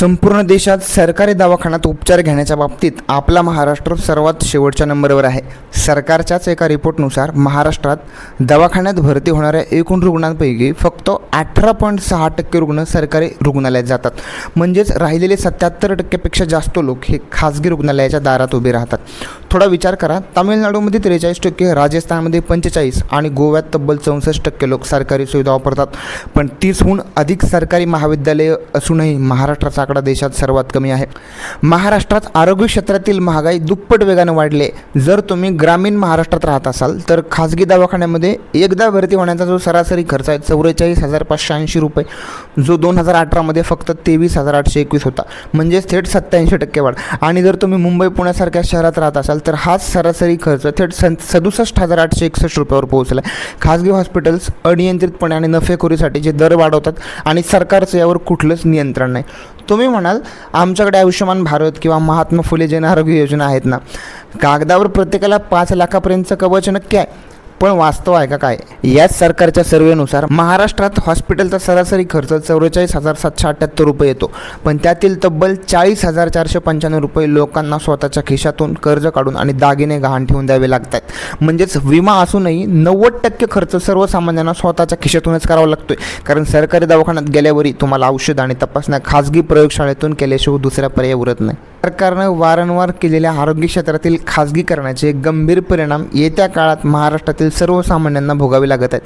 संपूर्ण देशात सरकारी दवाखान्यात उपचार घेण्याच्या बाबतीत आपला महाराष्ट्र सर्वात शेवटच्या नंबरवर आहे. सरकारच्याच एका रिपोर्टनुसार महाराष्ट्रात दवाखान्यात भरती होणाऱ्या एकूण रुग्णांपैकी फक्त 18.6% रुग्ण सरकारी रुग्णालयात जातात. म्हणजेच राहिलेले 77% जास्त लोक हे खाजगी रुग्णालयाच्या दारात उभे राहतात. थोडा विचार करा, तामिळनाडूमध्ये 43%, राजस्थानमध्ये 45% आणि गोव्यात तब्बल 64% लोक सरकारी सुविधा वापरतात. पण 30हून अधिक सरकारी महाविद्यालये असूनही महाराष्ट्राचा आकडा देशात सर्वात कमी आहे. महाराष्ट्रात आरोग्य क्षेत्रातील महागाई दुप्पट वेगाने वाढली. जर तुम्ही ग्रामीण महाराष्ट्रात राहत असाल तर खाजगी दवाखान्यामध्ये एकदा भरती होण्याचा जो सरासरी खर्च आहे 44,580 रुपये, जो 2018मध्ये फक्त 23,821 होता, म्हणजेच थेट 87% वाढ. आणि जर तुम्ही मुंबई पुण्यासारख्या शहरात राहत असाल तर हाच सरासरी खर्च थेट 67,861 रुपयावर पोहोचला. खाजगी हॉस्पिटल्स अनियंत्रितपणे आणि नफेखोरीसाठी जे दर वाढवतात आणि सरकारचं यावर कुठलंच नियंत्रण नाही. तुम्ही म्हणाल आमच्याकडे आयुष्यमान भारत किंवा महात्मा फुले जन आरोग्य योजना आहेत ना, कागदावर प्रत्येकाला 5 लाखापर्यंतचं कवच नक्की आहे, पण वास्तव आहे का काय? याच सरकारच्या सर्वेनुसार महाराष्ट्रात हॉस्पिटलचा सरासरी खर्च 44,778 रुपये येतो, पण त्यातील तब्बल 40,495 रुपये लोकांना स्वतःच्या खिशातून कर्ज काढून आणि दागिने गहाण ठेवून द्यावे लागतात. म्हणजेच विमा असूनही 90% खर्च सर्वसामान्यांना स्वतःच्या खिशातूनच करावा लागतोय, कारण सरकारी दवाखान्यात गेल्यावरही तुम्हाला औषध आणि तपासण्या खाजगी प्रयोगशाळेतून केल्याशिवाय दुसरा पर्याय उरत नाही. सरकारनं वारंवार केलेल्या आरोग्य क्षेत्रातील खाजगीकरणाचे गंभीर परिणाम येत्या काळात महाराष्ट्रातील सर्वसामान्यांना भोगावे लागत आहेत.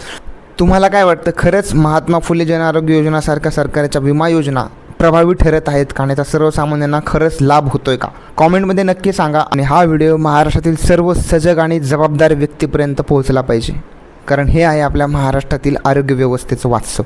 तुम्हाला काय वाटतं, खरंच महात्मा फुले जन आरोग्य योजनासारख्या सरकारच्या विमा योजना प्रभावी ठरत आहेत का? आणि सर्वसामान्यांना खरंच लाभ होतोय का? कॉमेंटमध्ये नक्की सांगा. आणि हा व्हिडिओ महाराष्ट्रातील सर्व सजग आणि जबाबदार व्यक्तीपर्यंत पोहोचला पाहिजे, कारण हे आहे आपल्या महाराष्ट्रातील आरोग्य व्यवस्थेचं वास्तव.